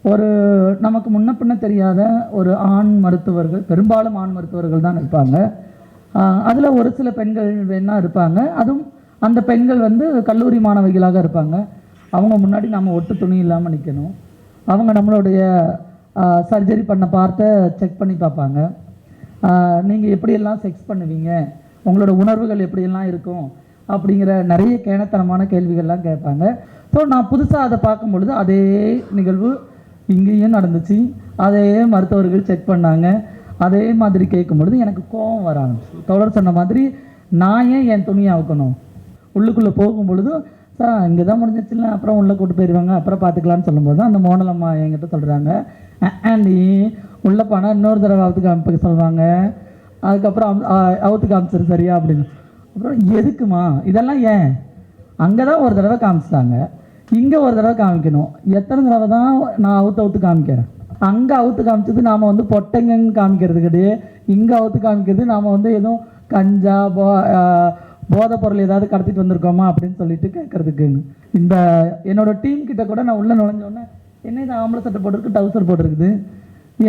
ஒரு நமக்கு முன்ன பின்ன தெரியாத ஒரு ஆண் மருத்துவர்கள், பெரும்பாலும் ஆண் மருத்துவர்கள் தான் இருப்பாங்க. அதில் ஒரு சில பெண்கள் வேணா இருப்பாங்க. அதுவும் அந்த பெண்கள் வந்து கல்லூரி மாணவிகளாக இருப்பாங்க. அவங்க முன்னாடி நம்ம ஒட்டு துணி இல்லாமல் நிற்கணும். அவங்க நம்மளுடைய சர்ஜரி பண்ண பார்த்த செக் பண்ணி பார்ப்பாங்க. நீங்கள் எப்படியெல்லாம் செக்ஸ் பண்ணுவீங்க, உங்களோட உணர்வுகள் எப்படியெல்லாம் இருக்கும் அப்படிங்கிற நிறைய கேணத்தனமான கேள்விகள்லாம் கேட்பாங்க. ஸோ நான் புதுசாக அதை பார்க்கும் பொழுது அதே நிகழ்வு இங்கேயும் நடந்துச்சு. அதே மருத்துவர்கள் செக் பண்ணாங்க. அதே மாதிரி கேட்கும் பொழுது எனக்கு கோபம் வர ஆரம்பிச்சு. தொடர் சொன்ன மாதிரி நான் ஏன் என் துணியை அவுக்கணும்? உள்ளுக்குள்ளே போகும் பொழுது சார் இங்கே தான் முடிஞ்சிச்சுல, அப்புறம் உள்ளே கூட்டு போயிடுவாங்க, அப்புறம் பார்த்துக்கலான்னு சொல்லும்போது தான் அந்த மோனலம்மா என்கிட்ட சொல்கிறாங்க, ஆண்டி உள்ளே போனால் இன்னொரு தடவை அவுத்து காமிக்க சொல்லுவாங்க, அதுக்கப்புறம் அவுத்து காமிச்சிரு சரியா அப்படின்னு. அப்புறம் எதுக்குமா இதெல்லாம்? ஏன் அங்கே தான் ஒரு தடவை காமிச்சிட்டாங்க, இங்கே ஒரு தடவை காமிக்கணும். எத்தனை தடவை தான் நான் அவுத்து காமிக்கிறேன்? அங்கே அவுத்து காமிச்சது நாம் வந்து பொட்டைங்கன்னு காமிக்கிறது கிடையாது. இங்கே அவுத்து காமிக்கிறது நாம் வந்து எதுவும் கஞ்சா போதை பொருள் ஏதாவது கடத்திட்டு வந்திருக்கோமா அப்படின்னு சொல்லிட்டு கேட்கறதுக்குன்னு. இந்த என்னோட டீம் கிட்ட கூட நான் உள்ளே நுழைஞ்சோடனே என்ன இது ஆம்பளை சட்டை போட்டிருக்கு, டவுசர் போட்டிருக்குது,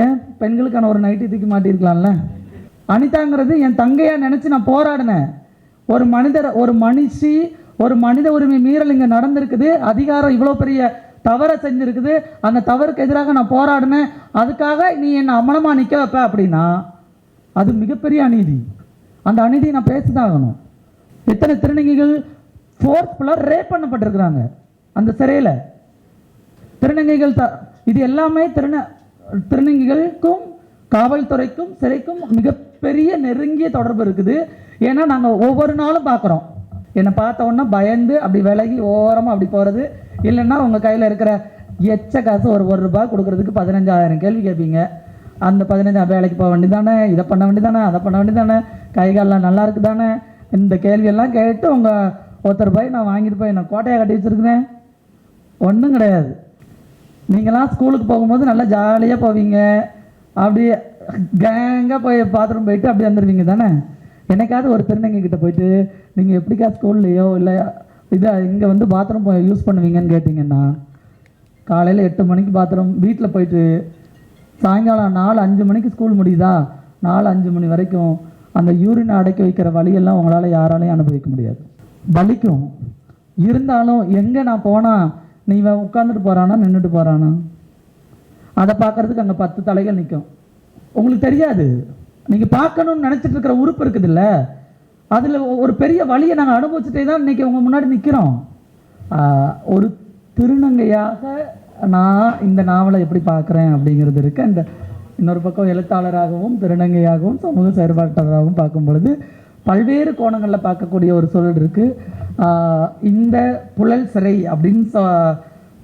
ஏன் பெண்களுக்கான ஒரு நைட்டி தூக்கி மாட்டியிருக்கலாம்ல? அனிதாங்கிறது என் தங்கையாக நினச்சி நான் போராடினேன். ஒரு மனுஷி ஒரு மனித உரிமை மீறல் இங்கே நடந்திருக்குது, அதிகாரம் இவ்வளோ பெரிய தவறை செஞ்சுருக்குது, அந்த தவறுக்கு எதிராக நான் போராடினேன், அதுக்காக நீ என்னை அமலமாக நிற்க வைப்ப அப்படின்னா அது மிகப்பெரிய அநீதி. அந்த அநீதியை நான் பேசிதான் ஆகணும். எத்தனை திருநங்கைகள் ஃபோர்ஸ்ஃபுல்லாக ரேப் பண்ணப்பட்டிருக்கிறாங்க அந்த சிறையில். திருநங்கைகள் இது எல்லாமே திருநங்கைகளுக்கும் காவல்துறைக்கும் சிறைக்கும் மிகப்பெரிய நெருங்கிய தொடர்பு இருக்குது. ஏன்னா நாங்கள் ஒவ்வொரு நாளும் பார்க்குறோம். என்னை பார்த்த உடனே பயந்து அப்படி விலகி ஓரமாக அப்படி போகிறது, இல்லைன்னா உங்கள் கையில் இருக்கிற எச்ச காசு ஒரு ரூபா கொடுக்குறதுக்கு 15,000 கேள்வி கேட்பீங்க. அந்த 15,000 வேலைக்கு போக வேண்டியதானே, இதை பண்ண வேண்டியதானே, அதை பண்ண வேண்டியதானே, கைகாலெலாம் நல்லா இருக்குது தானே, இந்த கேள்வியெல்லாம் கேட்டு உங்கள் ₹1 நான் வாங்கிட்டு போய் நான் கோட்டையை கட்டி வச்சுருக்கிறேன். ஒன்றும் கிடையாது. நீங்களாம் ஸ்கூலுக்கு போகும்போது நல்லா ஜாலியாக போவீங்க, அப்படியே கேங்காக போய் பாத்ரூம் போயிட்டு அப்படி வந்துடுவீங்க தானே. என்னைக்காவது ஒரு திருநங்கை கிட்ட போயிட்டு நீங்கள் எப்படிக்கா ஸ்கூல்லையோ இல்லை இதை இங்கே வந்து பாத்ரூம் யூஸ் பண்ணுவீங்கன்னு கேட்டிங்கன்னா, காலையில் 8 மணிக்கு பாத்ரூம் வீட்டில் போயிட்டு சாயங்காலம் 4-5 மணிக்கு ஸ்கூல் முடியுதா, 4-5 மணி வரைக்கும் அந்த யூரினை அடக்கி வைக்கிற வழியெல்லாம் உங்களால் யாராலையும் அனுபவிக்க முடியாது. வலிக்கும். இருந்தாலும் எங்கே நான் போனால் நீ உட்காந்துட்டு போகிறானா நின்றுட்டு போகிறானா அதை பார்க்குறதுக்கு அங்கே 10 தலைகள் நிற்கும். உங்களுக்கு தெரியாது. நீங்கள் பார்க்கணுன்னு நினச்சிட்டு இருக்கிற உறுப்பு இருக்குதுல்ல, அதில் ஒரு பெரிய வழியை நாங்கள் அனுபவிச்சுட்டே தான் இன்றைக்கி உங்கள் முன்னாடி நிற்கிறோம். ஒரு திருநங்கையாக நான் இந்த நாவலை எப்படி பார்க்குறேன் அப்படிங்கிறது இருக்குது. அந்த இன்னொரு பக்கம் எழுத்தாளராகவும் திருநங்கையாகவும் சமூக செயற்பாட்டாளராகவும் பார்க்கும் பொழுது பல்வேறு கோணங்களில் பார்க்கக்கூடிய ஒரு சூழல் இருக்குது. இந்த புழல் சிறை அப்படின்னு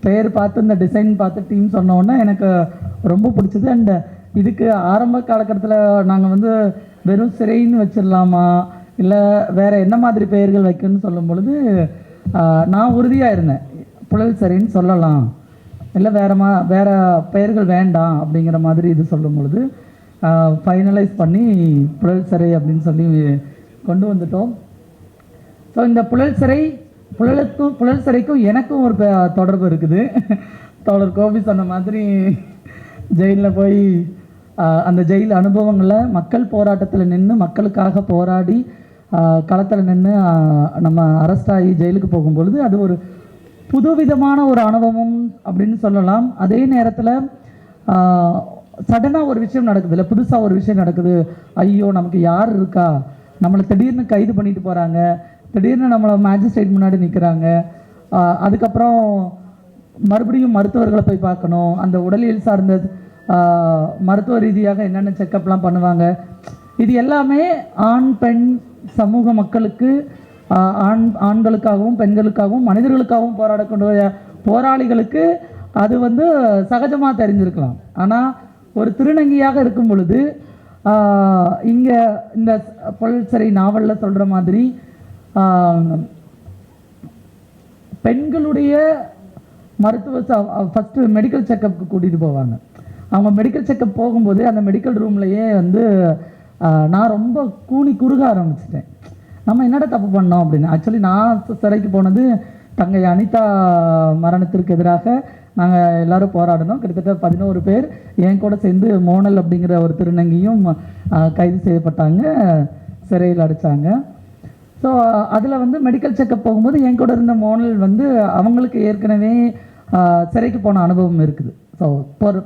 பெயர் பார்த்து இந்த டிசைன் பார்த்து டீம் சொன்னோன்னே எனக்கு ரொம்ப பிடிச்சது. அண்ட் இதுக்கு ஆரம்ப காலகட்டத்தில் நாங்கள் வந்து வெறும் சிறைன்னு வச்சிடலாமா இல்லை வேறு என்ன மாதிரி பெயர்கள் வைக்கணும்னு சொல்லும் பொழுது நான் உறுதியாக இருந்தேன், புழல் சிறைன்னு சொல்லலாம், இல்லை வேறு பெயர்கள் வேண்டாம் அப்படிங்கிற மாதிரி இது சொல்லும் பொழுது ஃபைனலைஸ் பண்ணி புழல் சிறை அப்படின்னு சொல்லி கொண்டு வந்துட்டோம். ஸோ இந்த புழல் சிறைக்கும் எனக்கும் ஒரு தொடர்பு இருக்குது. தோழர் கோபி சொன்ன மாதிரி ஜெயிலில் போய் அந்த ஜெயில் அனுபவங்களை மக்கள் போராட்டத்தில் நின்று மக்களுக்காக போராடி களத்தில் நின்று நம்ம அரெஸ்ட் ஆகி ஜெயிலுக்கு போகும்பொழுது அது ஒரு புதுவிதமான ஒரு அனுபவம் அப்படின்னு சொல்லலாம். அதே நேரத்தில் சடனாக ஒரு விஷயம் நடக்குது இல்லை, புதுசாக ஒரு விஷயம் நடக்குது. ஐயோ நமக்கு யார் இருக்கா, நம்மளை திடீர்னு கைது பண்ணிட்டு போகிறாங்க, திடீர்னு நம்மளை மேஜிஸ்ட்ரேட் முன்னாடி நிற்கிறாங்க, அதுக்கப்புறம் மறுபடியும் மருத்துவர்களை போய் பார்க்கணும், அந்த உடலியல் சார்ந்த மருத்துவ ரீதியாக என்னென்ன செக்கப்லாம் பண்ணுவாங்க. இது எல்லாமே ஆண் பெண் சமூக மக்களுக்கு ஆண்களுக்காகவும் பெண்களுக்காகவும் மனிதர்களுக்காகவும் போராடக்கூடிய போராளிகளுக்கு அது வந்து சகஜமாக தெரிஞ்சிருக்கலாம். ஆனால் ஒரு திருநங்கையாக இருக்கும் பொழுது இங்கே இந்த புழல் சிறை நாவலில் சொல்கிற மாதிரி பெண்களுடைய மருத்துவ ஃபஸ்ட்டு மெடிக்கல் செக்கப்புக்கு கூட்டிகிட்டு போவாங்க. அவங்க மெடிக்கல் செக்கப் போகும்போது அந்த மெடிக்கல் ரூம்லையே வந்து நான் ரொம்ப குறுக ஆரம்பிச்சிட்டேன். நம்ம என்னடா தப்பு பண்ணோம் அப்படின்னு. ஆக்சுவலி நான் சிறைக்கு போனது தங்கை அனிதா மரணத்திற்கு எதிராக நாங்கள் எல்லோரும் போராடினோம். கிட்டத்தட்ட 11 பேர் என் கூட சேர்ந்து மோனல் அப்படிங்கிற ஒரு திருநங்கையும் கைது செய்யப்பட்டாங்க, சிறையில் அடைச்சாங்க. ஸோ அதில் வந்து மெடிக்கல் செக்கப் போகும்போது என் கூட இருந்த மோனல் வந்து அவங்களுக்கு ஏற்கனவே சிறைக்கு போன அனுபவம் இருக்குது. ஸோ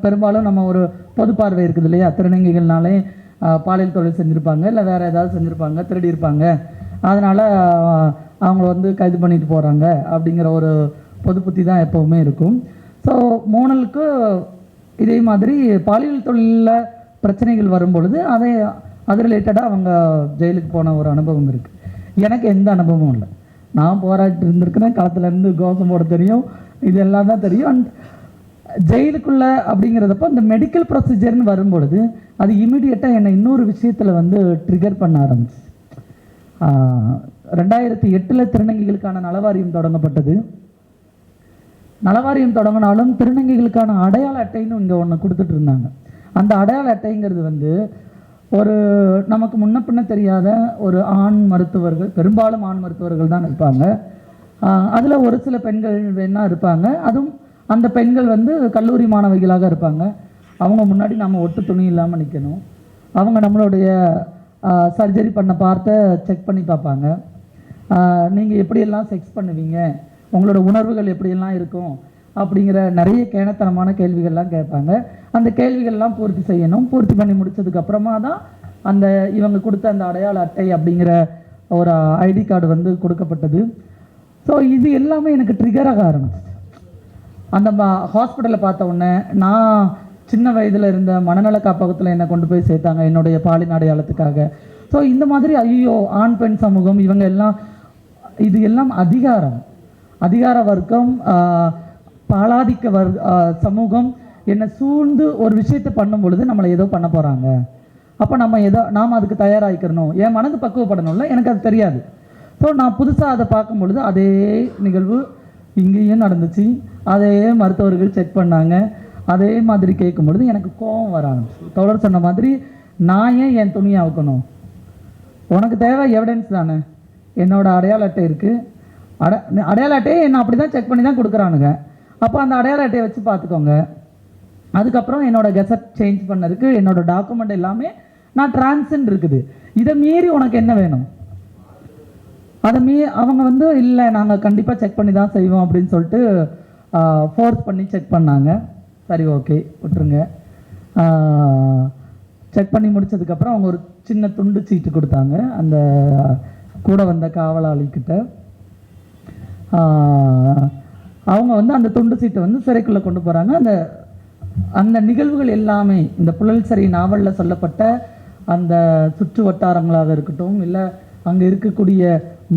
பெரும்பாலும் நம்ம ஒரு பொது பார்வை இருக்குது இல்லையா, திருநங்கைகள்னாலே பாலியல் தொழில் செஞ்சுருப்பாங்க, இல்லை வேறு ஏதாவது செஞ்சுருப்பாங்க, திருடி இருப்பாங்க, அதனால் அவங்கள வந்து கைது பண்ணிட்டு போகிறாங்க அப்படிங்கிற ஒரு பொது புத்தி தான் எப்போவுமே இருக்கும். ஸோ மோனலுக்கு இதே மாதிரி பாலியல் தொழிலில் பிரச்சனைகள் வரும்பொழுது அது ரிலேட்டடாக அவங்க ஜெயிலுக்கு போன ஒரு அனுபவம் இருக்குது. எனக்கு எந்த அனுபவமும் இல்லை. நான் போராட்டி இருந்திருக்கிறேன், களத்துலேருந்து கோஷம் போட தெரியும், இது எல்லாம் தான் தெரியும். அண்ட் ஜெயிலுக்குள்ளே அப்படிங்கிறதப்போ அந்த மெடிக்கல் ப்ரொசீஜர்னு வரும்பொழுது அது இமீடியட்டாக என்னை இன்னொரு விஷயத்தில் வந்து ட்ரிகர் பண்ண ஆரம்பிச்சு. 2008 திருநங்கைகளுக்கான நலவாரியம் தொடங்கப்பட்டது. நலவாரியம் தொடங்கினாலும் திருநங்கைகளுக்கான அடையாள அட்டைன்னு இங்கே ஒன்று கொடுத்துட்டு இருந்தாங்க. அந்த அடையாள அட்டைங்கிறது வந்து ஒரு நமக்கு முன்ன பின்ன தெரியாத ஒரு ஆண் மருத்துவர்கள், பெரும்பாலும் ஆண் மருத்துவர்கள் தான் இருப்பாங்க. அதில் ஒரு சில பெண்கள் வேணா இருப்பாங்க. அதுவும் அந்த பெண்கள் வந்து கல்லூரி மாணவிகளாக இருப்பாங்க. அவங்க முன்னாடி நம்ம ஒட்டு துணி இல்லாமல் நிற்கணும். அவங்க நம்மளுடைய சர்ஜரி பண்ண பார்த்த செக் பண்ணி பார்ப்பாங்க. நீங்கள் எப்படியெல்லாம் செக்ஸ் பண்ணுவீங்க, உங்களோட உணர்வுகள் எப்படியெல்லாம் இருக்கும் அப்படிங்கிற நிறைய கேணத்தனமான கேள்விகள்லாம் கேட்பாங்க. அந்த கேள்விகள்லாம் பூர்த்தி செய்யணும். பூர்த்தி பண்ணி முடித்ததுக்கப்புறமா தான் அந்த இவங்க கொடுத்த அந்த அடையாள அட்டை அப்படிங்கிற ஒரு ஐடி கார்டு வந்து கொடுக்கப்பட்டது. ஸோ இது எல்லாமே எனக்கு ட்ரிகராக ஆரம்பிச்சிச்சு. அந்த ஹாஸ்பிட்டலில் பார்த்த உடனே நான் சின்ன வயதில் இருந்த மனநல காப்பகத்தில் என்னை கொண்டு போய் சேர்த்தாங்க என்னுடைய பாலின அடையாளத்துக்காக. ஸோ இந்த மாதிரி ஐயோ ஆண் பெண் சமூகம் இவங்க எல்லாம், இது எல்லாம் அதிகார வர்க்கம், பாலாதிக்க சமூகம் என்னை சூழ்ந்து ஒரு விஷயத்தை பண்ணும் பொழுது நம்மளை ஏதோ பண்ண போகிறாங்க. அப்போ நாம் அதுக்கு தயாராகிக்கிறணும். என் மனது பக்குவப்படணும்ல, எனக்கு அது தெரியாது. ஸோ நான் புதுசாக அதை பார்க்கும் பொழுது அதே நிகழ்வு இங்கேயும் நடந்துச்சு. அதே மருத்துவர்கள் செக் பண்ணாங்க. அதே மாதிரி கேட்கும் பொழுது எனக்கு கோபம் வர ஆரம்பிச்சு. தொடர் சொன்ன மாதிரி நான் ஏன் என் துணியை அவுக்கணும்? உனக்கு தேவை எவிடன்ஸ் தானே. என்னோட அடையாள அட்டை இருக்குது, அடையாள அட்டையை என்ன அப்படி தான் செக் பண்ணி தான் கொடுக்குறானுங்க. அப்போ அந்த அடையாள அட்டையை வச்சு பார்த்துக்கோங்க. அதுக்கப்புறம் என்னோடய கெசட் சேஞ்ச் பண்ணதுக்கு என்னோடய டாக்குமெண்ட் எல்லாமே நான் டிரான்சென்ட் இருக்குது. இதை மீறி உனக்கு என்ன வேணும்? அதை அவங்க வந்து இல்லை நாங்கள் கண்டிப்பாக செக் பண்ணி தான் செய்வோம் அப்படின்னு சொல்லிட்டு ஃபோர்ஸ் பண்ணி செக் பண்ணாங்க. சரி ஓகே விட்டுருங்க. செக் பண்ணி முடித்ததுக்கப்புறம் அவங்க ஒரு சின்ன துண்டு சீட்டு கொடுத்தாங்க அந்த கூட வந்த காவலாளிக்கிட்ட. அவங்க வந்து அந்த துண்டு சீட்டை வந்து சிறைக்குள்ளே கொண்டு போகிறாங்க. அந்த நிகழ்வுகள் எல்லாமே இந்த புழல் சிறை நாவலில் சொல்லப்பட்ட அந்த சுற்று வட்டாரங்களாக இருக்கட்டும், இல்லை அங்கே இருக்கக்கூடிய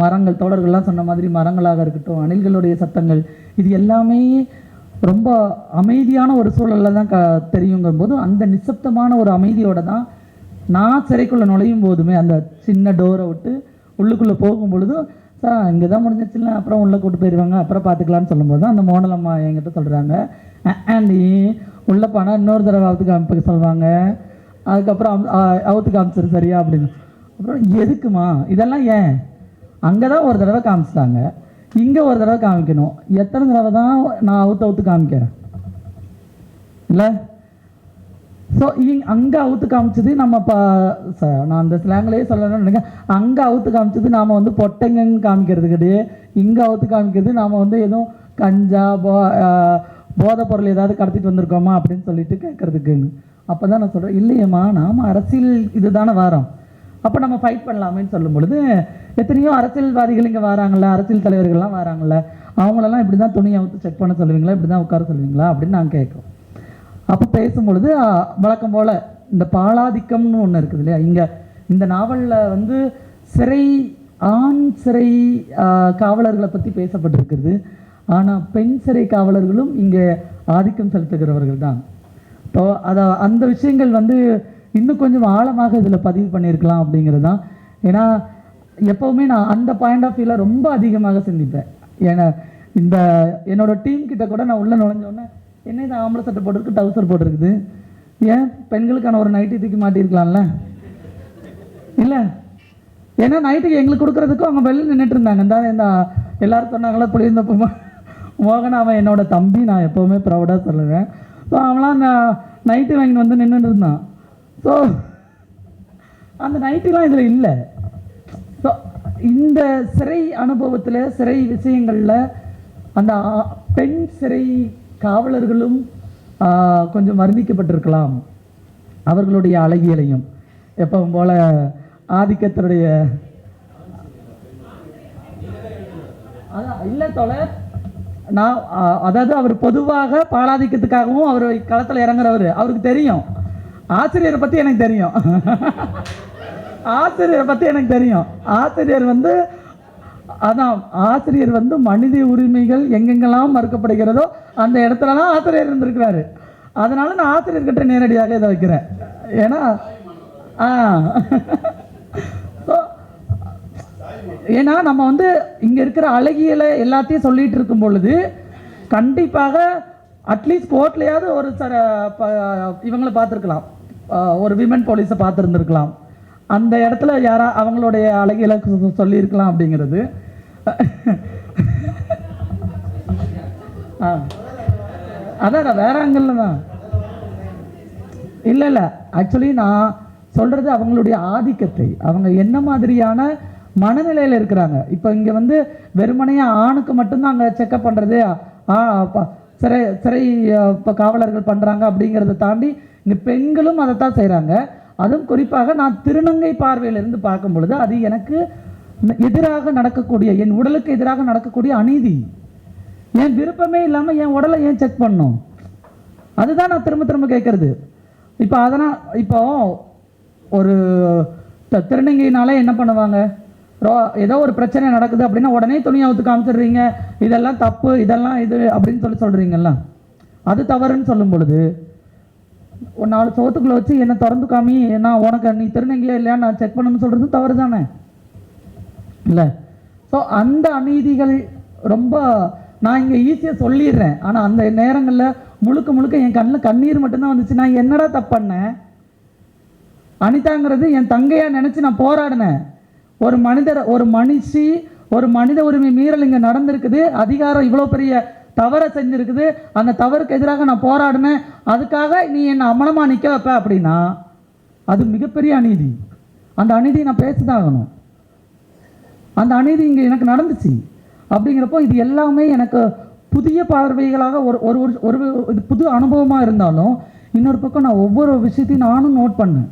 மரங்கள், தோழர்கள்லாம் சொன்ன மாதிரி மரங்களாக இருக்கட்டும், அணில்களுடைய சத்தங்கள், இது எல்லாமே ரொம்ப அமைதியான ஒரு சூழலில் தான் தெரியுங்கும் போது அந்த நிசப்தமான ஒரு அமைதியோடு தான் நான் சிறைக்குள்ளே நுழையும் போதுமே அந்த சின்ன டோரை விட்டு உள்ளுக்குள்ளே போகும் பொழுதும் சார் இங்கே தான் முடிஞ்சிச்சுல, அப்புறம் உள்ளே கூட்டு போயிடுவாங்க, அப்புறம் பார்த்துக்கலான்னு சொல்லும்போது தான் அந்த மோனலம்மா என்கிட்ட சொல்கிறாங்க, ஆண்டி உள்ளே போனால் இன்னொரு தடவை அவுத்து காமிக்க சொல்லுவாங்க, அதுக்கப்புறம் அவுத்து காமிச்சிரு சரியா அப்படின்னு. அப்புறம் எதுக்குமா இதெல்லாம்? ஏன் அங்கே தான் ஒரு தடவை காமிச்சிட்டாங்க, இங்கே ஒரு தடவை காமிக்கணும், எத்தனை தடவை தான் நான் அவுத்து காமிக்கிறேன் இல்லை? ஸோ அங்கே அவுத்து காமிச்சது நம்ம நான் அந்த ஸ்லாங்லேயே சொல்லணும்னு நினைக்கிறேன். அங்கே அவுத்து காமிச்சது நாம் வந்து பொட்டைங்கன்னு காமிக்கிறது கிடையாது. இங்கே அவுத்து காமிக்கிறது நாம் வந்து எதுவும் கஞ்சா போதைப் பொருள் ஏதாவது கடத்திட்டு வந்திருக்கோமா அப்படின்னு சொல்லிட்டு கேட்குறதுக்குன்னு. அப்போ தான் நான் சொல்கிறேன், இல்லையம்மா நாம் அரசியல் இது தானே வாரோம், அப்போ நம்ம ஃபைட் பண்ணலாமேன்னு சொல்லும் பொழுது எத்தனையோ அரசியல்வாதிகள் இங்கே வராங்கள, அரசியல் தலைவர்கள்லாம் வராங்கள, அவங்களெல்லாம் இப்படி தான் துணியை அவுத்து செக் பண்ண சொல்லுவீங்களா, இப்படி தான் உட்கார சொல்லுவீங்களா அப்படின்னு நான் கேட்குறோம். அப்போ பேசும்பொழுது வழக்கம் போல் இந்த பாலாதிக்கம்னு ஒன்று இருக்குது இல்லையா, இங்கே இந்த நாவலில் வந்து ஆண் சிறை காவலர்களை பற்றி பேசப்பட்டிருக்கிறது. ஆனால் பெண் சிறை காவலர்களும் இங்கே ஆதிக்கம் செலுத்துகிறவர்கள் தான். ஸோ அந்த விஷயங்கள் வந்து இன்னும் கொஞ்சம் ஆழமாக இதில் பதிவு பண்ணியிருக்கலாம் அப்படிங்கிறது தான். ஏன்னா எப்போவுமே நான் அந்த பாயிண்ட் ஆஃப் வியூவில் ரொம்ப அதிகமாக சிந்திப்பேன். ஏன்னா என்னோடய டீம் கிட்ட கூட நான் உள்ளே நுழைஞ்சோடனே என்ன இது ஆம்பளை சட்டை போட்டிருக்கு, டவுசர் போட்டிருக்குது, ஏன் பெண்களுக்கான ஒரு நைட்டி தூக்கி மாட்டியிருக்கலாம்ல இல்லை? ஏன்னா நைட்டுக்கு எங்களுக்கு கொடுக்குறதுக்கும் அவங்க வெளில நின்றுட்டு இருந்தாங்க. இந்த எல்லாரும் சொன்னாங்களா புளியிருந்தப்பமா மோகன் அவன் என்னோட தம்பி, நான் எப்போவுமே ப்ரௌடாக சொல்லுவேன். ஸோ அவன்லாம் நைட்டி வாங்கிட்டு வந்து நின்றுட்டு இருந்தான். ஸோ அந்த நைட்டிலாம் இதில் இல்லை. ஸோ இந்த சிறை அனுபவத்தில், சிறை விஷயங்களில் அந்த பெண் சிறை காவலர்களும் கொஞ்சம் வர்ணிக்கப்பட்டிருக்கலாம். அவர்களுடைய அழகியலையும் எப்பவும் போல ஆதிக்கத்தினுடைய அதான் இல்லை தோழர். நான் அதாவது அவர் பொதுவாக பாலாதிக்கத்துக்காகவும் அவர் களத்தில் இறங்குறவர். அவருக்கு தெரியும் ஆசிரியரை பற்றி எனக்கு தெரியும். ஆசிரியரை பற்றி எனக்கு தெரியும். ஆசிரியர் வந்து அதான் ஆசிரியர் வந்து மனித உரிமைகள் எங்கெங்கெல்லாம் மறுக்கப்படுகிறதோ அந்த இடத்துல தான் ஆசிரியர் இருந்திருக்கிறாரு. அதனால நான் ஆசிரியர்கிட்ட நேரடியாக இதை வைக்கிறேன். ஏன்னா ஏன்னா நம்ம வந்து இங்கே இருக்கிற அழகியலை எல்லாத்தையும் சொல்லிட்டு இருக்கும் பொழுது கண்டிப்பாக அட்லீஸ்ட் கோர்ட்லையாவது ஒரு இவங்களை பார்த்துருக்கலாம், ஒரு விமன் போலீஸை பார்த்துருந்துருக்கலாம். அந்த இடத்துல யாரா அவங்களுடைய அழகியலை சொல்லியிருக்கலாம் அப்படிங்கிறது. அதான் வேற ஆங்கிள் தான். இல்லை இல்லை, ஆக்சுவலி நான் சொல்கிறது அவங்களுடைய ஆதிக்கத்தை, அவங்க என்ன மாதிரியான மனநிலையில் இருக்கிறாங்க. இப்போ இங்கே வந்து வெறுமனையாக ஆணுக்கு மட்டும்தான் அங்கே செக்கப் பண்ணுறது, சிறை இப்போ காவலர்கள் பண்ணுறாங்க அப்படிங்கிறத தாண்டி இங்கே பெண்களும் அதைத்தான் செய்கிறாங்க. அதுவும் குறிப்பாக நான் திருநங்கை பார்வையிலிருந்து பார்க்கும் பொழுது அது எனக்கு எதிராக நடக்கக்கூடிய, என் உடலுக்கு எதிராக நடக்கக்கூடிய அநீதி. என் விருப்பமே இல்லாமல் என் உடலை ஏன் செக் பண்ணணும்? அதுதான் நான் திரும்ப திரும்ப கேட்குறது. இப்போ அதனால் இப்போ ஒரு திருநங்கையினால என்ன பண்ணுவாங்க, ஏதோ ஒரு பிரச்சனை நடக்குது அப்படின்னா உடனே துணியை அவுத்து காமிச்சிடுறீங்க, இதெல்லாம் தப்பு, இதெல்லாம் இது அப்படின்னு சொல்கிறீங்கல்ல, அது தவறுன்னு சொல்லும் பொழுது ஒரு 4 சோத்துக்குள்ளே வச்சு என்னை திறந்து காமி, நான் உனக்கு நீ திருநங்கையா இல்லையா நான் செக் பண்ணணும்னு சொல்கிறது தவறு தானே இல்லை? ஸோ அந்த அநீதிகள் ரொம்ப நான் இங்கே ஈஸியாக சொல்லிடுறேன். ஆனால் அந்த நேரங்களில் முழுக்க முழுக்க என் கண்ணில் கண்ணீர் மட்டும்தான் வந்துச்சு. நான் என்னடா தப்பு பண்ணேன்? அனிதாங்கிறது என் தங்கையாக நினச்சி நான் போராடினேன். ஒரு மனிதர், ஒரு மனுஷி, ஒரு மனித உரிமை மீறல் இங்கே நடந்திருக்குது, அதிகாரம் இவ்வளோ பெரிய தவறை செஞ்சுருக்குது, அந்த தவறுக்கு எதிராக நான் போராடினேன், அதுக்காக நீ என்னை அமலமாக நிற்க வைப்ப அப்படின்னா அது மிகப்பெரிய அநீதி. அந்த அநீதியை நான் பேசிதான் ஆகணும். அந்த அநீதி இங்கே எனக்கு நடந்துச்சு. அப்படிங்கிறப்போ இது எல்லாமே எனக்கு புதிய பார்வைகளாக ஒரு ஒரு ஒரு இது புது அனுபவமாக இருந்தாலும், இன்னொரு பக்கம் நான் ஒவ்வொரு விஷயத்தையும் நானும் நோட் பண்ணேன்.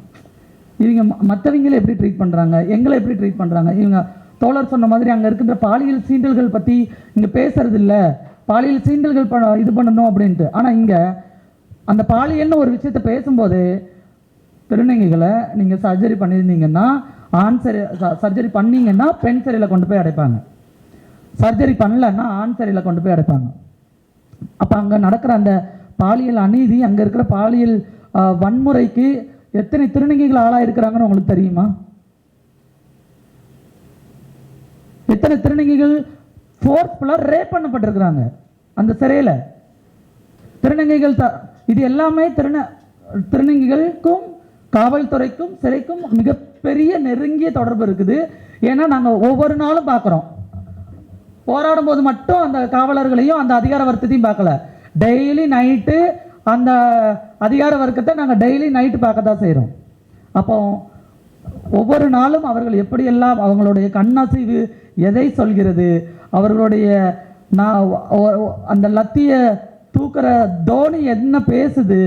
இவங்க மற்றவங்களை எப்படி ட்ரீட் பண்ணுறாங்க, எங்களை எப்படி ட்ரீட் பண்ணுறாங்க. இவங்க தோழர் சொன்ன மாதிரி அங்கே இருக்கின்ற பாலியல் சீண்டல்கள் பற்றி இங்கே பேசுறது இல்லை, பாலியல் சீண்டல்கள் இது பண்ணணும் அப்படின்ட்டு. ஆனால் இங்கே அந்த பாலியல்னு ஒரு விஷயத்தை பேசும்போது திருநங்கைகளை நீங்கள் சர்ஜரி பண்ணியிருந்தீங்கன்னா, ஆண் சர்ஜரி பண்ணீங்கன்னா பெண் சிறையில் கொண்டு போய் அடைப்பாங்க, சர்ஜரி பண்ணலன்னா ஆண் சிறையில் கொண்டு போய் அடைப்பாங்க. அப்போ அங்கே நடக்கிற அந்த பாலியல் அநீதி, அங்கே இருக்கிற பாலியல் வன்முறைக்கு எத்தனை திருநங்கைகள் ஆளாக இருக்கிறாங்கன்னு உங்களுக்கு தெரியுமா? எத்தனை திருநங்கைகள் ஃபோர்ஸ்ஃபுல்லாக ரேப் பண்ணப்பட்டிருக்கிறாங்க அந்த சிறையில். திருநங்கைகள் இது எல்லாமே திருநங்கைகளுக்கும் காவல்துறைக்கும் சிறைக்கும் மிகப்பெரிய நெருங்கிய தொடர்பு இருக்குது. ஏன்னா நாங்கள் ஒவ்வொரு நாளும் பார்க்குறோம். போராடும் போது மட்டும் அந்த காவலர்களையும் அந்த அதிகார வர்க்கத்தையும் பார்க்கல, டெய்லி நைட்டு அந்த அதிகார வர்க்கத்தை நாங்கள் டெய்லி நைட்டு பார்க்க தான் செய்கிறோம். அப்போ ஒவ்வொரு நாளும் அவர்கள் எப்படியெல்லாம் அவங்களுடைய கண்ணசைவு எதை சொல்கிறது, அவர்களுடைய அந்த லத்திய தூக்குற தோனி என்ன பேசுது,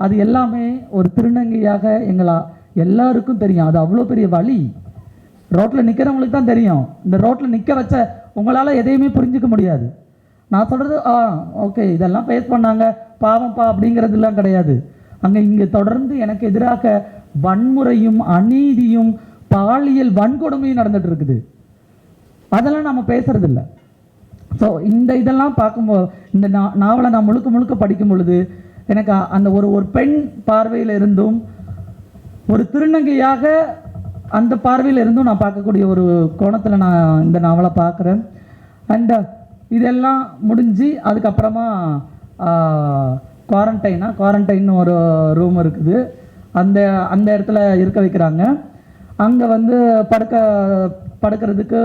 அது எல்லாமே ஒரு திருநங்கையாக எல்லாருக்கும் தெரியும். அது அவ்வளோ பெரிய வழி. ரோட்டில் நிற்கிறவங்களுக்கு தான் தெரியும். இந்த ரோட்டில் நிற்க வச்ச உங்களால் எதையுமே புரிஞ்சிக்க முடியாது. நான் சொல்கிறது ஓகே இதெல்லாம் ஃபேஸ் பண்ணாங்க பாவம்ப்பா அப்படிங்கிறதுலாம் கிடையாது. இங்கே தொடர்ந்து எனக்கு எதிராக வன்முறையும் அநீதியும் பாலியல் வன்கொடுமையும் நடந்துட்டு இருக்குது. அதெல்லாம் நம்ம பேசுறது இல்லை. ஸோ இதெல்லாம் பார்க்கும்போது இந்த நாவலை நான் முழுக்க முழுக்க படிக்கும் பொழுது எனக்கு அந்த ஒரு பெண் பார்வையில் இருந்தும் ஒரு திருநங்கையாக அந்த பார்வையில் இருந்தும் நான் பார்க்கக்கூடிய ஒரு கோணத்தில் நான் இந்த நாவலை பார்க்குறேன். அண்ட் இதெல்லாம் முடிஞ்சு அதுக்கப்புறமா குவாரண்டைன் ஒரு ரூம் இருக்குது, அந்த இடத்துல இருக்க வைக்கிறாங்க. அங்கே வந்து படுக்கிறதுக்கு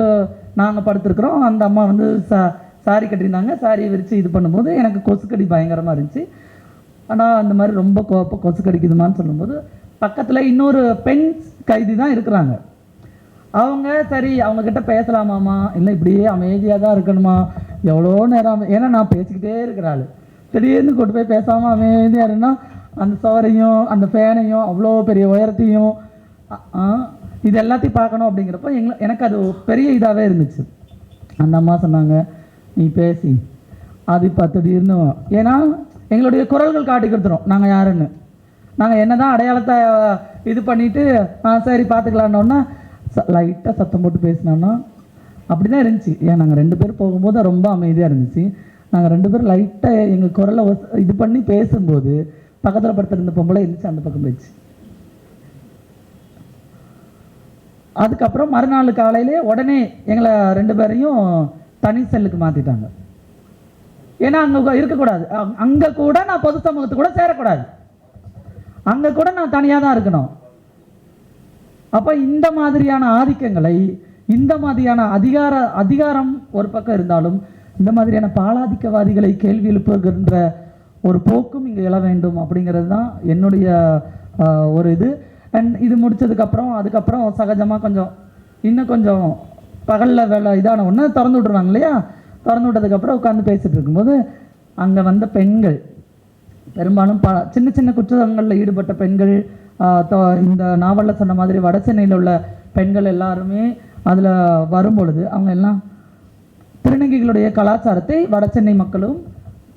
நாங்கள் படுத்துருக்குறோம். அந்த அம்மா வந்து சாரி கட்டியிருந்தாங்க. சாரி விரித்து இது பண்ணும்போது எனக்கு கொசுக்கடி பயங்கரமாக இருந்துச்சு. ஆனால் அந்த மாதிரி ரொம்ப கொசு கடிக்குதுமான்னு சொல்லும்போது பக்கத்தில் இன்னொரு பெண் கைதி தான் இருக்கிறாங்க. அவங்க சரி அவங்கக்கிட்ட பேசலாமாம்மா, இல்லை இப்படியே அமைதியாக தான் இருக்கணுமா, எவ்வளோ நேரம், ஏன்னா நான் பேசிக்கிட்டே இருக்கிறாள், திடீர்னு கொண்டு போய் பேசாமல் அமைதியாக இருந்தா அந்த சோரையும் அந்த ஃபேனையும் அவ்வளோ பெரிய உயரத்தையும் இது எல்லாத்தையும் பார்க்கணும் அப்படிங்கிறப்போ எனக்கு அது பெரிய இதாகவே இருந்துச்சு. அந்த அம்மா சொன்னாங்க, நீ பேசி அது இப்போ திடீர்னு, ஏன்னா எங்களுடைய குரல்கள் காட்டி கொடுத்துரும் நாங்கள் யாருன்னு. நாங்கள் என்ன தான் அடையாளத்தை இது பண்ணிவிட்டு சரி பார்த்துக்கலான்னொன்னா லைட்டாக சத்தம் போட்டு பேசினோன்னா அப்படி தான் இருந்துச்சு. ஏன் நாங்கள் 2 பேர் போகும்போது ரொம்ப அமைதியாக இருந்துச்சு. நாங்கள் 2 பேரும் லைட்டாக எங்கள் குரலை இது பண்ணி பேசும்போது பக்கத்தில் படுத்திருந்த பொம்பளை இருந்துச்சு, அந்த பக்கம் போயிடுச்சு. அதுக்கப்புறம் மறுநாள் காலையிலே உடனே எங்களை 2 பேரையும் தனி செல்லுக்கு மாற்றிட்டாங்க. ஏன்னா அங்கே இருக்கக்கூடாது, அங்கே கூட நான் பொது சமூகத்துக்கு கூட சேரக்கூடாது, அங்கே கூட நான் தனியாக தான் இருக்கணும். அப்போ இந்த மாதிரியான ஆதிக்கங்களை, இந்த மாதிரியான அதிகாரம் ஒரு பக்கம் இருந்தாலும் இந்த மாதிரியான பாலாதிக்கவாதிகளை கேள்வி எழுப்புகின்ற ஒரு போக்கும் இங்கே எழ வேண்டும் அப்படிங்கிறது தான் என்னுடைய ஒரு இது. அண்ட் இது முடித்ததுக்கப்புறம் அதுக்கப்புறம் சகஜமாக இன்னும் கொஞ்சம் பகலில் வேலை இதான ஒன்று திறந்து விட்ருவாங்க இல்லையா. திறந்து விட்டதுக்கப்புறம் உட்காந்து பேசிகிட்டு இருக்கும்போது அங்கே வந்த பெண்கள் பெரும்பாலும் சின்ன சின்ன குற்றங்களில் ஈடுபட்ட பெண்கள், இந்த நாவலில் சொன்ன மாதிரி வட சென்னையில் உள்ள பெண்கள் எல்லாருமே அதில் வரும்பொழுது அவங்க எல்லாம் திருநங்கைகளுடைய கலாச்சாரத்தை வட சென்னை மக்களும்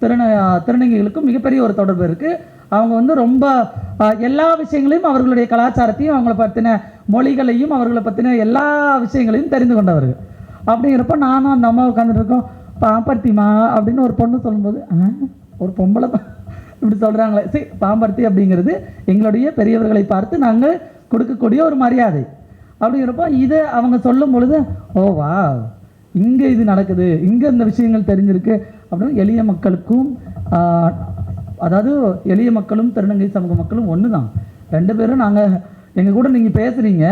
திருநங்கைகளுக்கும் மிகப்பெரிய ஒரு தொடர்பு இருக்குது. அவங்க ரொம்ப எல்லா விஷயங்களையும், அவர்களுடைய கலாச்சாரத்தையும், அவங்கள பற்றின மொழிகளையும், அவர்களை பற்றின எல்லா விஷயங்களையும் தெரிந்து கொண்டவர்கள். அப்படிங்கிறப்ப நானும் அந்த அம்மா உட்காந்துட்டு இருக்கோம். பாம்பர்த்திமா அப்படின்னு ஒரு பொண்ணு சொல்லும்போது, ஒரு பொம்பளை இப்படி சொல்கிறாங்களே, சரி பாம்பர்த்தி அப்படிங்கிறது எங்களுடைய பெரியவர்களை பார்த்து நாங்கள் கொடுக்கக்கூடிய ஒரு மரியாதை. அப்படிங்கிறப்போ இது அவங்க சொல்லும் பொழுது, ஓ வா, இங்கே இது நடக்குது, இங்கே இந்த விஷயங்கள் தெரிஞ்சிருக்கு அப்படின்னு எளிய மக்களுக்கும், அதாவது எளிய மக்களும் திருநங்கை சமூக மக்களும் ஒன்று தான். 2 பேரும் நாங்கள் எங்கள் கூட நீங்கள் பேசுகிறீங்க,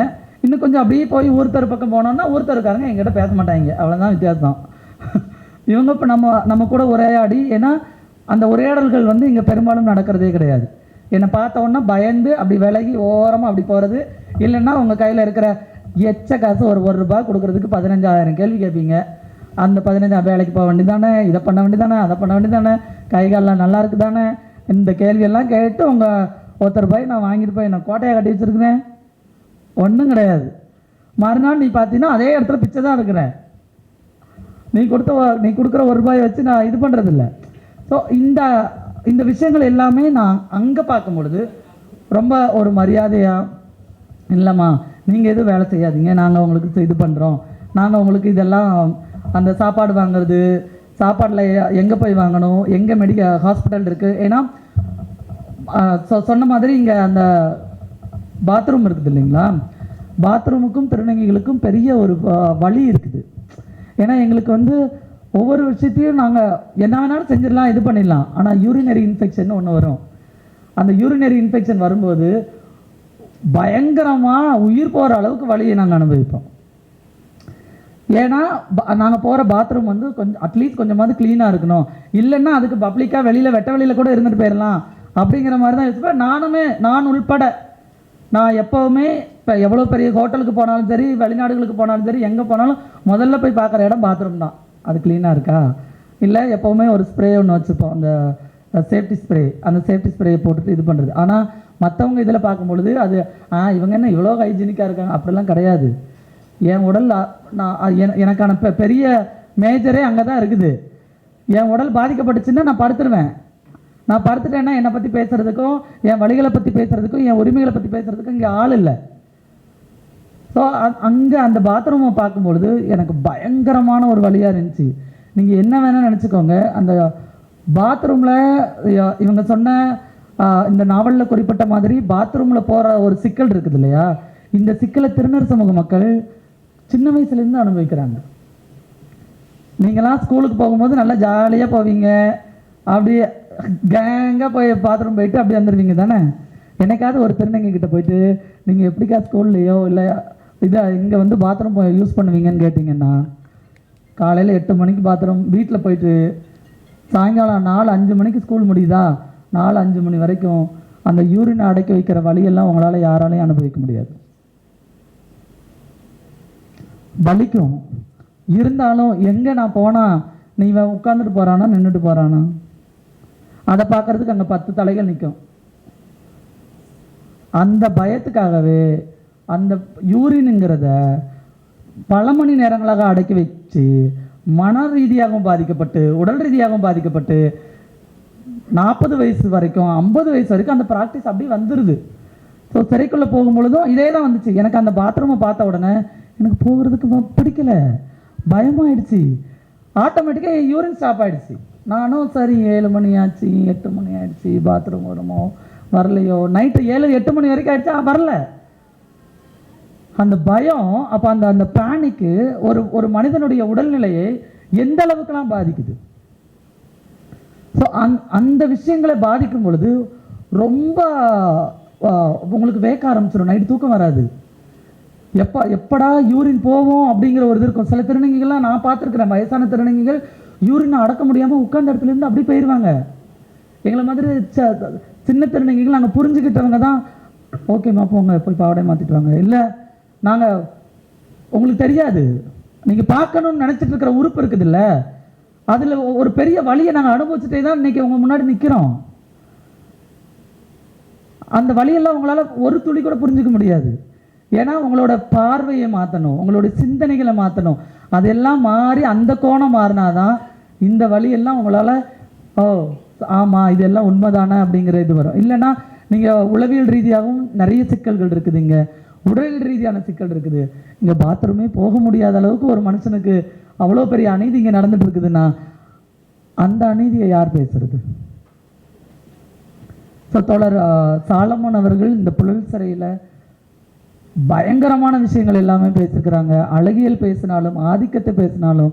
இன்னும் கொஞ்சம் அப்படியே போய் ஊர்த்தர் பக்கம் போனோன்னா ஊர்த்தருக்காரங்க எங்கிட்ட பேச மாட்டாங்க, அவ்வளோதான் வித்தியாசம். இவங்க இப்போ நம்ம கூட உரையாடி, ஏன்னா அந்த உரையாடல்கள் இங்கே பெரும்பாலும் நடக்கிறதே கிடையாது. என்னை பார்த்த உடனே பயந்து அப்படி விலகி ஓரமாக அப்படி போகிறது, இல்லைன்னா உங்கள் கையில் இருக்கிற எச்ச காசு ஒரு ரூபா கொடுக்குறதுக்கு 15,000 கேள்வி கேட்பீங்க. அந்த 15 வேலைக்கு போக வேண்டியதானே, இதை பண்ண வேண்டியதானே, அதை பண்ண வேண்டியதானே, கைகாலெலாம் நல்லா இருக்குது தானே, இந்த கேள்வியெல்லாம் கேட்டு உங்கள் ₹1 நான் வாங்கிட்டு போய் நான் கோட்டையை கட்டி வச்சுருக்கிறேன், ஒன்றும் கிடையாது. மறுநாள் நீ பார்த்தீங்கன்னா அதே இடத்துல பிச்சை தான் இருக்கிறேன். நீ கொடுக்குற ₹1 வச்சு நான் இது பண்ணுறதில்ல. ஸோ இந்த விஷயங்கள் எல்லாமே நான் அங்கே பார்க்கும் பொழுது ரொம்ப ஒரு மரியாதையாக, இல்லைம்மா நீங்கள் எதுவும் வேலை செய்யாதீங்க, நாங்கள் உங்களுக்கு இது பண்ணுறோம், நாங்கள் உங்களுக்கு இதெல்லாம் அந்த சாப்பாடு வாங்குறது, சாப்பாடில் எங்கே போய் வாங்கணும், எங்கே ஹாஸ்பிட்டல் இருக்குது. ஏன்னா சொன்ன மாதிரி இங்கே அந்த பாத்ரூம் இருக்குது இல்லைங்களா, பாத்ரூமுக்கும் திருநங்கைகளுக்கும் பெரிய ஒரு வழி இருக்குது. ஏன்னா எங்களுக்கு ஒவ்வொரு விஷயத்தையும் நாங்கள் என்ன வேணாலும் செஞ்சிடலாம், இது பண்ணிடலாம். ஆனால் யூரினரி இன்ஃபெக்ஷன் ஒன்று வரும். அந்த யூரினரி இன்ஃபெக்ஷன் வரும்போது பயங்கரமாக உயிர் போகிற அளவுக்கு வலியை நாங்கள் அனுபவிப்போம். ஏன்னா நாங்கள் போகிற பாத்ரூம் கொஞ்சம் அட்லீஸ்ட் கொஞ்சமாவது க்ளீனாக இருக்கணும், இல்லைன்னா அதுக்கு பப்ளிக்காக வெளியில் வெட்ட வெளியில் கூட இருந்துட்டு போயிடலாம் அப்படிங்கிற மாதிரி தான் யோசிப்பேன். நான் உள்பட நான் எப்போவுமே இப்போ எவ்வளோ பெரிய ஹோட்டலுக்கு போனாலும் சரி, வெளிநாடுகளுக்கு போனாலும் சரி, எங்கே போனாலும் முதல்ல போய் பார்க்குற இடம் பாத்ரூம் தான். அது க்ளீனாக இருக்கா, இல்லை எப்போவுமே ஒரு ஸ்ப்ரே ஒன்று வச்சுப்போம், அந்த சேஃப்டி ஸ்ப்ரே, அந்த சேஃப்டி ஸ்ப்ரேயை போட்டுட்டு இது பண்ணுறது. ஆனால் மற்றவங்க இதில் பார்க்கும்பொழுது அது இவங்க என்ன இவ்வளோ ஹைஜீனிக்காக இருக்காங்க, அப்படிலாம் கிடையாது. என் உடல் எனக்கான பெரிய மேஜரே அங்கே தான் இருக்குது. என் உடல் பாதிக்கப்பட்டுச்சுன்னா நான் படுத்துருவேன். நான் படுத்துட்டேன்னா என்னை பற்றி பேசுகிறதுக்கும், என் வழிகளை பற்றி பேசுகிறதுக்கும், என் உரிமைகளை பற்றி பேசுகிறதுக்கும் இங்கே ஆள் இல்லை. ஸோ அங்கே அந்த பாத்ரூமை பார்க்கும்பொழுது எனக்கு பயங்கரமான ஒரு வழியாக இருந்துச்சு. நீங்கள் என்ன வேணால் நினச்சிக்கோங்க, அந்த பாத்ரூமில் இவங்க சொன்ன இந்த நாவலில் குறிப்பிட்ட மாதிரி பாத்ரூமில் போகிற ஒரு சிக்கல் இருக்குது இல்லையா, இந்த சிக்கலை திருநர் சமூக மக்கள் சின்ன வயசுலேருந்து அனுபவிக்கிறாங்க. நீங்களாம் ஸ்கூலுக்கு போகும்போது நல்லா ஜாலியாக போவீங்க, அப்படியே கேங்காக போய் பாத்ரூம் போயிட்டு அப்படி வந்துடுவீங்க தானே. என்னைக்காவது ஒரு திருநங்கை கிட்ட போயிட்டு நீங்கள் எப்படிக்கா ஸ்கூல்லையோ இல்லை இங்கே பாத்ரூம் யூஸ் பண்ணுவீங்கன்னு கேட்டிங்கன்னா காலையில் 8 மணிக்கு பாத்ரூம் வீட்டில் போயிட்டு சாயங்காலம் 4-5 மணிக்கு ஸ்கூல் முடியுதா, 4-5 மணி வரைக்கும் அந்த யூரினை அடக்கி வைக்கிற வழியெல்லாம் உங்களால் யாராலையும் அனுபவிக்க முடியாது. வலிக்கும். இருந்தாலும் எங்கே நான் போனால் நீ உட்காந்துட்டு போகிறானா நின்றுட்டு போகிறானா அதை பார்க்குறதுக்கு அங்கே 10 தலைகள் நிற்கும். அந்த பயத்துக்காகவே அந்த யூரினுங்கிறத பல மணி நேரங்களாக அடக்கி வச்சு மன ரீதியாகவும் பாதிக்கப்பட்டு உடல் ரீதியாகவும் பாதிக்கப்பட்டு 40 வயசு வரைக்கும் 50 வயசு வரைக்கும் அந்த ப்ராக்டிஸ் அப்படி வந்துடுது. ஸோ சிறைக்குள்ளே போகும்பொழுதும் இதே தான் வந்துச்சு. எனக்கு அந்த பாத்ரூமை பார்த்த உடனே எனக்கு போகிறதுக்கு பிடிக்கல, பயமாயிடுச்சு. ஆட்டோமேட்டிக்காக யூரின் ஸ்டாப் ஆகிடுச்சு. நானும் சரி 7 மணி ஆச்சு 8 மணி ஆயிடுச்சு, பாத்ரூம் வருமோ வரலையோ, நைட்டு 7-8 மணி வரைக்கும் ஆயிடுச்சா வரல. அந்த பயம் அப்போ அந்த பேனிக்கு ஒரு மனிதனுடைய உடல்நிலையை எந்த அளவுக்குலாம் பாதிக்குது. ஸோ அந்த விஷயங்களை பாதிக்கும் பொழுது ரொம்ப உங்களுக்கு வேக்க ஆரம்பிச்சிடும், நைட்டு தூக்கம் வராது. எப்படா யூரின் போவோம் அப்படிங்கிற ஒரு இது இருக்கும். சில திருநங்கைகள்லாம் நான் பார்த்துருக்குறேன், வயசான திருநங்கைகள் யூரினை அடக்க முடியாமல் உட்கார்ந்த இடத்துலேருந்து அப்படி போயிடுவாங்க. எங்களை மாதிரி சின்ன திருநங்கைகள் நாங்கள் புரிஞ்சுக்கிட்டவங்க தான் ஓகேம்மா போங்க போய் பாவடை மாற்றிட்டு வாங்க. இல்லை நாங்கள் உங்களுக்கு தெரியாது, நீங்கள் பார்க்கணுன்னு நினச்சிட்டு இருக்கிற உறுப்பு இருக்குதுல்ல, அதில் ஒரு பெரிய வழியை நாங்கள் அனுபவிச்சுட்டே தான் இன்றைக்கி உங்கள் முன்னாடி நிற்கிறோம். அந்த வழியெல்லாம் உங்களால் ஒரு துளி கூட புரிஞ்சிக்க முடியாது. ஏன்னா உங்களோட பார்வையை மாற்றணும், உங்களோட சிந்தனைகளை மாற்றணும். அதெல்லாம் மாறி அந்த கோணம் மாறினாதான் இந்த வழியெல்லாம் உங்களால் ஓ ஆமாம் இதெல்லாம் உண்மைதானே அப்படிங்கிற இது வரும். இல்லைன்னா நீங்கள் உளவியல் ரீதியாகவும் நிறைய சிக்கல்கள் இருக்குது, இங்கே உடல் ரீதியான சிக்கல் இருக்குது. இங்கே பாத்ரூமே போக முடியாத அளவுக்கு ஒரு மனுஷனுக்கு அவ்வளோ பெரிய அநீதி இங்கே நடந்துட்டு இருக்குதுன்னா அந்த அநீதியை யார் பேசுறது? ஸோ தோழர் சாலமோன் அவர்கள் இந்த புழல் சிறையில் பயங்கரமான விஷயங்கள் எல்லாமே பேசியிருக்கிறாங்க. அழகியல் பேசினாலும் ஆதிக்கத்தை பேசினாலும்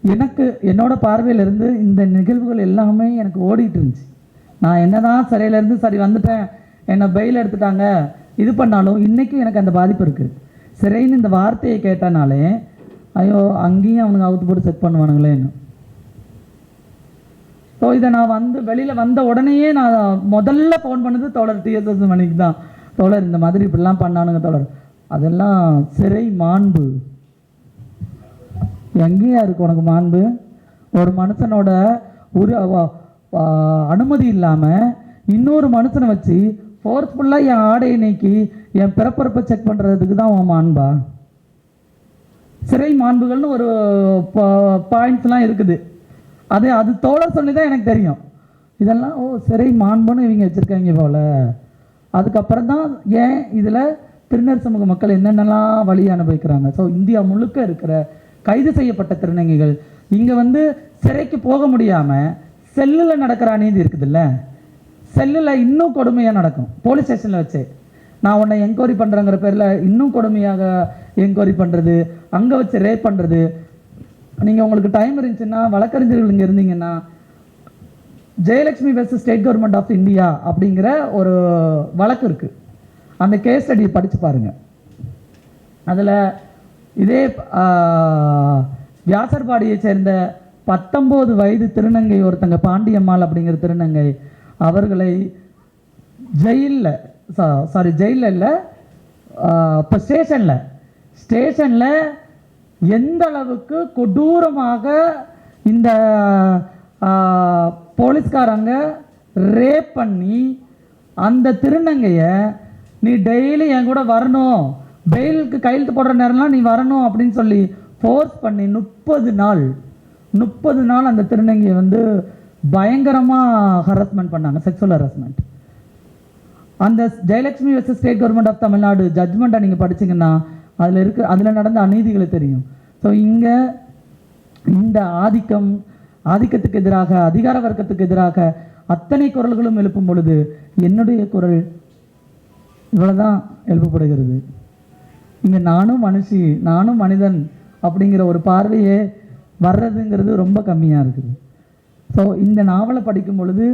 எனக்கு என்னோட பார்வையிலேருந்து இந்த நிகழ்வுகள் எல்லாமே எனக்கு ஓடிட்டு இருந்துச்சு. நான் என்னதான் சிறையிலேருந்து சரி வந்துட்டேன், என்னை பெயில் எடுத்துட்டாங்க இது பண்ணாலும் இன்றைக்கும் எனக்கு அந்த பாதிப்பு இருக்குது. சிறைன்னு இந்த வார்த்தையை கேட்டனாலே ஐயோ அங்கேயும் அவனுங்க அவுத்து போட்டு செக் பண்ணுவானுங்களேன்னு. ஸோ இதை நான் வெளியில் வந்த உடனேயே நான் முதல்ல ஃபோன் பண்ணது தோழர் TSS மணிக்கு தான். தோழர் இந்த மாதிரி இப்படிலாம் பண்ணானுங்க தோழர், அதெல்லாம் சிறை மாண்பு. எங்கேயா இருக்கு உனக்கு மாண்பு? ஒரு மனுஷனோட ஒரு அனுமதி இல்லாமல் இன்னொரு மனுஷனை வச்சு ஃபோர்ஸ்ஃபுல்லாக என் ஆடையை நீக்கி என் பிறப்பறப்பை செக் பண்ணுறதுக்கு தான் உன் மாண்பா? சிறை மாண்புகள்னு ஒரு பாயிண்ட்ஸ்லாம் இருக்குது. அது தோழர் சொல்லி தான் எனக்கு தெரியும். இதெல்லாம் சிறை மாண்புன்னு இவங்க வச்சுருக்காங்க போல். அதுக்கப்புறம் தான் ஏன் இதில் திருநர் சமூக மக்கள் என்னென்னலாம் வழி அனுபவிக்கிறாங்க. ஸோ இந்தியா முழுக்க இருக்கிற கைது செய்யப்பட்ட திருநங்கைகள் இங்கே சிறைக்கு போக முடியாமல் செல்லில் நடக்கிற அநீதி இருக்குதுல்ல, செல்லில் இன்னும் கொடுமையாக நடக்கும். போலீஸ் ஸ்டேஷனில் வச்சு நான் உன்னை என்கொயரி பண்ணுறேங்கிற பேரில் இன்னும் கொடுமையாக என்கொயரி பண்ணுறது, அங்கே வச்சு ரேப் பண்ணுறது. நீங்கள் உங்களுக்கு டைம் இருந்துச்சுன்னா வழக்கறிஞர்கள் இங்கே இருந்தீங்கன்னா Jayalakshmi versus state government of India அப்படிங்கிற ஒரு வழக்கு இருக்குது. அந்த கேஸ் ஸ்டடியை படித்து பாருங்கள். அதில் இதே வியாசர்பாடியை சேர்ந்த 19 வயது திருநங்கை ஒருத்தங்க பாண்டியம்மாள் அப்படிங்கிற திருநங்கை அவர்களை ஜெயிலில் இல்லை இப்போ ஸ்டேஷனில் எந்த அளவுக்கு கொடூரமாக இந்த போலீஸ்காரங்க ரேப் பண்ணி அந்த திருநங்கையை நீ டெய்லி என் கூட வரணும், பெயிலுக்கு கையெழுத்து போடுற நேரம்லாம் நீ வரணும் அப்படின்னு சொல்லி ஃபோர்ஸ் பண்ணி 30 நாள் அந்த திருநங்கையை பயங்கரமாக ஹராஸ்மெண்ட் பண்ணாங்க, செக்ஸுவல் ஹராஸ்மெண்ட். அந்த Jayalakshmi versus state government of Tamil Nadu ஜட்ஜ்மெண்ட்டை நீங்கள் படிச்சிங்கன்னா அதில் நடந்த அநீதிகளை தெரியும். ஸோ இங்கே இந்த ஆதிக்கத்துக்கு எதிராக அதிகார வர்க்கத்துக்கு எதிராக அத்தனை குரல்களும் எழுப்பும் பொழுது என்னுடைய குரல் இவ்வளோதான் எழுப்பப்படுகிறது. இங்கே நானும் மனிதன் அப்படிங்கிற ஒரு பார்வையே வர்றதுங்கிறது ரொம்ப கம்மியாக இருக்குது. ஸோ இந்த நாவலை படிக்கும் பொழுது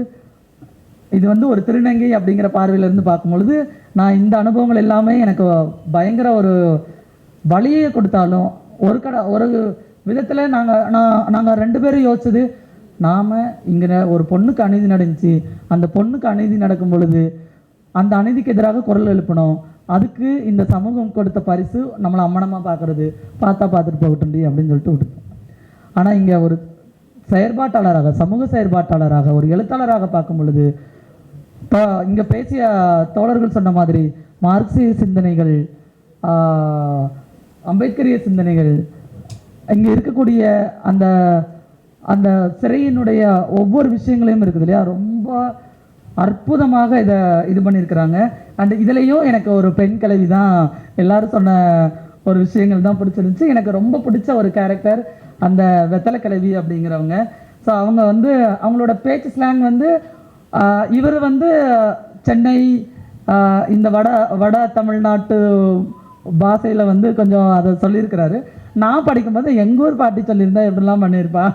இது ஒரு திருநங்கை அப்படிங்கிற பார்வையிலேருந்து பார்க்கும் பொழுது நான் இந்த அனுபவங்கள் எல்லாமே எனக்கு பயங்கர ஒரு வலியை கொடுத்தாலும் ஒரு விதத்தில் நாங்கள் 2 பேரும் யோசிச்சது, நாம் இங்கே ஒரு பொண்ணுக்கு அநீதி நடந்துச்சு, அந்த பொண்ணுக்கு அநீதி நடக்கும் பொழுது அந்த அநீதிக்கு எதிராக குரல் எழுப்பணும். அதுக்கு இந்த சமூகம் கொடுத்த பரிசு நம்மளை அம்மனமாக பார்க்குறது, பார்த்துட்டு போகட்டுண்டி அப்படின்னு சொல்லிட்டு விட்டுருக்கோம். ஆனால் இங்கே ஒரு செயற்பாட்டாளராக, சமூக செயற்பாட்டாளராக, ஒரு எழுத்தாளராக பார்க்கும் பொழுது இங்கே பேசிய தோழர்கள் சொன்ன மாதிரி மார்க்சிய சிந்தனைகள், அம்பேத்கரிய சிந்தனைகள், இங்கே இருக்கக்கூடிய அந்த அந்த சிறையினுடைய ஒவ்வொரு விஷயங்களையும் இருக்குது இல்லையா, ரொம்ப அற்புதமாக இது பண்ணியிருக்கிறாங்க. அண்ட் இதுலேயும் எனக்கு ஒரு பெண் கிழவி தான் எல்லாரும் சொன்ன ஒரு விஷயங்கள் தான் பிடிச்சிருந்துச்சு. எனக்கு ரொம்ப பிடிச்ச ஒரு கேரக்டர் அந்த வெத்தலை கிழவி அப்படிங்கிறவங்க. ஸோ அவங்க வந்து அவங்களோட பேச்சு ஸ்லாங் வந்து இவர் வந்து சென்னை இந்த வட தமிழ்நாட்டு பாஷையில் வந்து கொஞ்சம் அதை சொல்லியிருக்கிறாரு. நான் படிக்கும்போது எங்கள் ஊர் பாட்டி சொல்லியிருந்தா எப்படிலாம் பண்ணியிருப்பா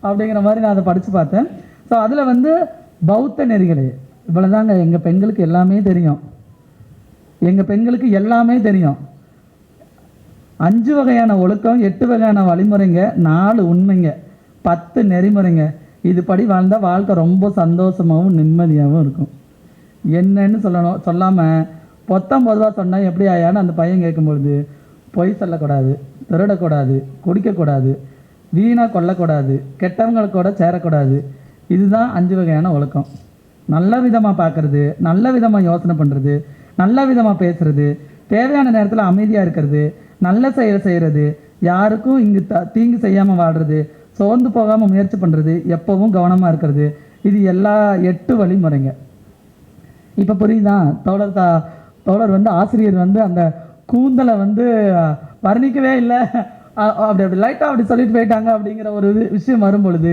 அப்படிங்கிற மாதிரி நான் அதை படித்து பார்த்தேன். ஸோ அதில் வந்து பௌத்த நெறிகளே இவ்வளோதாங்க, எங்கள் பெண்களுக்கு எல்லாமே தெரியும், எங்கள் பெண்களுக்கு எல்லாமே தெரியும். 5 வகையான ஒழுக்கம், 8 வகையான வழிமுறைங்க, 4 உண்மைங்க, 10 நெறிமுறைங்க. இதுபடி வாழ்ந்தால் வாழ்க்கை ரொம்ப சந்தோஷமாகவும் நிம்மதியாகவும் இருக்கும். என்னன்னு சொல்லாமல் பொதுவாக சொன்னால் எப்படி ஆயான்னு அந்த பையன் கேட்கும்பொழுது, பொய் சொல்லக்கூடாது, திருடக்கூடாது, குடிக்கக்கூடாது, வீணாக கொல்லக்கூடாது, கெட்டவங்களுக்கூட சேரக்கூடாது. இதுதான் 5 வகையான ஒழுக்கம். நல்ல விதமாக பார்க்குறது, நல்ல விதமாக யோசனை பண்ணுறது, நல்ல விதமாக பேசுகிறது, தேவையான நேரத்தில் அமைதியாக இருக்கிறது, நல்ல செயல் செய்கிறது, யாருக்கும் இங்கு தீங்கு செய்யாமல் வாழ்கிறது, சோர்ந்து போகாமல் முயற்சி பண்ணுறது, எப்போவும் கவனமாக இருக்கிறது. இது எல்லா 8 வழிமுறைங்க. இப்போ புரியுதா? தோழர் வந்து ஆசிரியர் வந்து அந்த கூந்தலை வந்து வர்ணிக்கவே இல்லை, அப்படி லைட்டாக அப்படி சொல்லிட்டு போயிட்டாங்க அப்படிங்கிற ஒரு விஷயம் வரும் பொழுது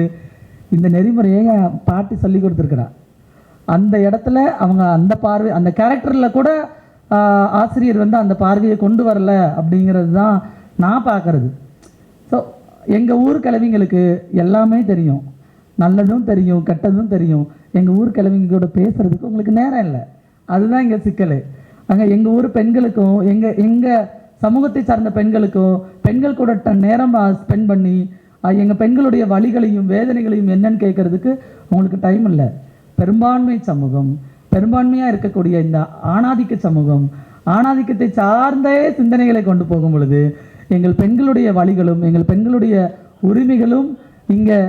இந்த நெறிமுறையை பாட்டி சொல்லி கொடுத்துருக்குறா. அந்த இடத்துல அவங்க அந்த பார்வை, அந்த கேரக்டரில் கூட ஆசிரியர் வந்து அந்த பார்வையை கொண்டு வரல அப்படிங்கிறது தான் நான் பார்க்குறது. ஸோ எங்கள் ஊர் கிழவிங்களுக்கு எல்லாமே தெரியும், நல்லதும் தெரியும், கெட்டதும் தெரியும். எங்கள் ஊர் கிழவிங்க கூட பேசுகிறதுக்கு உங்களுக்கு நேரம் இல்லை, அதுதான் இங்கே சிக்கல். அங்கே எங்கள் ஊர் பெண்களுக்கும் எங்கள் சமூகத்தை சார்ந்த பெண்களுக்கும் பெண்கள் கூட நேரம் ஸ்பெண்ட் பண்ணி எங்கள் பெண்களுடைய வழிகளையும் வேதனைகளையும் என்னன்னு கேட்குறதுக்கு உங்களுக்கு டைம் இல்லை. பெரும்பான்மை சமூகம், பெரும்பான்மையாக இருக்கக்கூடிய இந்த ஆணாதிக்க சமூகம், ஆணாதிக்கத்தை சார்ந்தே சிந்தனைகளை கொண்டு போகும் பொழுது எங்கள் பெண்களுடைய வழிகளும் எங்கள் பெண்களுடைய உரிமைகளும் இங்கே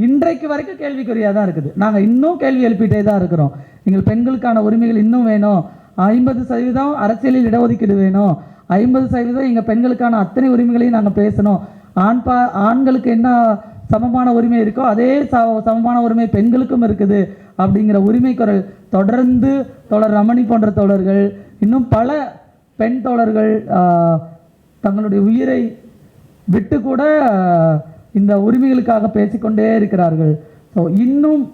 இன்றைக்கு வரைக்கும் கேள்விக்குறியாக தான் இருக்குது. நாங்கள் இன்னும் கேள்வி எழுப்பிட்டே தான் இருக்கிறோம். எங்கள் பெண்களுக்கான உரிமைகள் இன்னும் வேணும், 50% அரசியலில் இடஒதுக்கீடு வேணும், 50% எங்கள் பெண்களுக்கான அத்தனை உரிமைகளையும் நாங்கள் பேசணும். ஆண்களுக்கு என்ன சமமான உரிமை இருக்கோ அதே சமமான உரிமை பெண்களுக்கும் இருக்குது அப்படிங்கிற உரிமை குரல் தொடர்ந்து தோழர் ரமணி போன்ற தோழர்கள், இன்னும் பல பெண் தோழர்கள் தங்களுடைய உயிரை விட்டு கூட இந்த உரிமைகளுக்காக பேசிக்கொண்டே இருக்கிறார்கள். ஸோ இன்னும்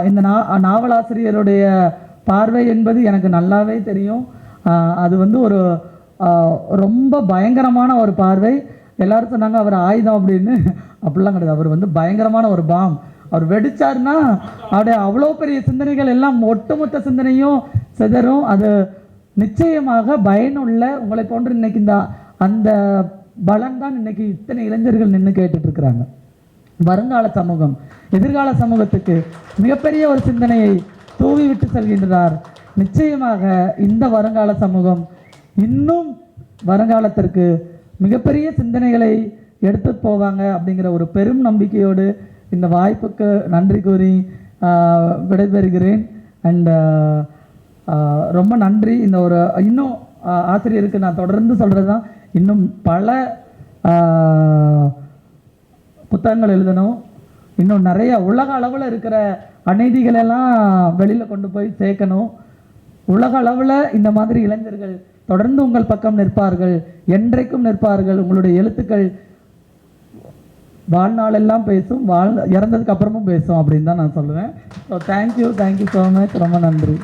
இந்த நாவலாசிரியருடைய பார்வை என்பது எனக்கு நல்லாவே தெரியும். அது வந்து ஒரு ரொம்ப பயங்கரமான ஒரு பார்வை. எல்லாரும் சொன்னாங்க அவர் ஆயுதம் அப்படின்னு, அப்படிலாம் கிடையாது. அவர் வந்து பயங்கரமான ஒரு பாம். அவர் வெடிச்சாருன்னா அவருடைய அவ்வளோ பெரிய சிந்தனைகள் எல்லாம் ஒட்டுமொத்த சிந்தனையும் சிதறும். அது நிச்சயமாக பயனுள்ள உங்களை போன்று இன்னைக்கு அந்த பலன் தான் இன்னைக்கு இத்தனை இளைஞர்கள் நின்று கேட்டுட்டு இருக்கிறாங்க. வருங்கால சமூகம், எதிர்கால சமூகத்துக்கு மிகப்பெரிய ஒரு சிந்தனையை தூவி விட்டு செல்கின்றார். நிச்சயமாக இந்த வருங்கால சமூகம் இன்னும் வருங்காலத்திற்கு மிகப்பெரிய சிந்தனைகளை எடுத்து போவாங்க அப்படிங்கிற ஒரு பெரும் நம்பிக்கையோடு இந்த வாய்ப்புக்கு நன்றி கூறி விடைபெறுகிறேன். அண்ட் ரொம்ப நன்றி. இந்த ஒரு இன்னும் ஆசிரியருக்கு நான் தொடர்ந்து சொல்கிறது தான், இன்னும் பல புத்தகங்கள் எழுதணும், இன்னும் நிறைய உலக அளவில் இருக்கிற அநீதிகளெல்லாம் வெளியில் கொண்டு போய் சேர்க்கணும். உலக அளவில் இந்த மாதிரி இளைஞர்கள் தொடர்ந்து உங்கள் பக்கம் நிற்பார்கள், என்றைக்கும் நிற்பார்கள். உங்களுடைய எழுத்துக்கள் வாழ்நாளெல்லாம் பேசும், இறந்ததுக்கு அப்புறமும் பேசும் அப்படின்னு தான் நான் சொல்லுவேன். ஸோ தேங்க்யூ ஸோ மச், ரொம்ப நன்றி.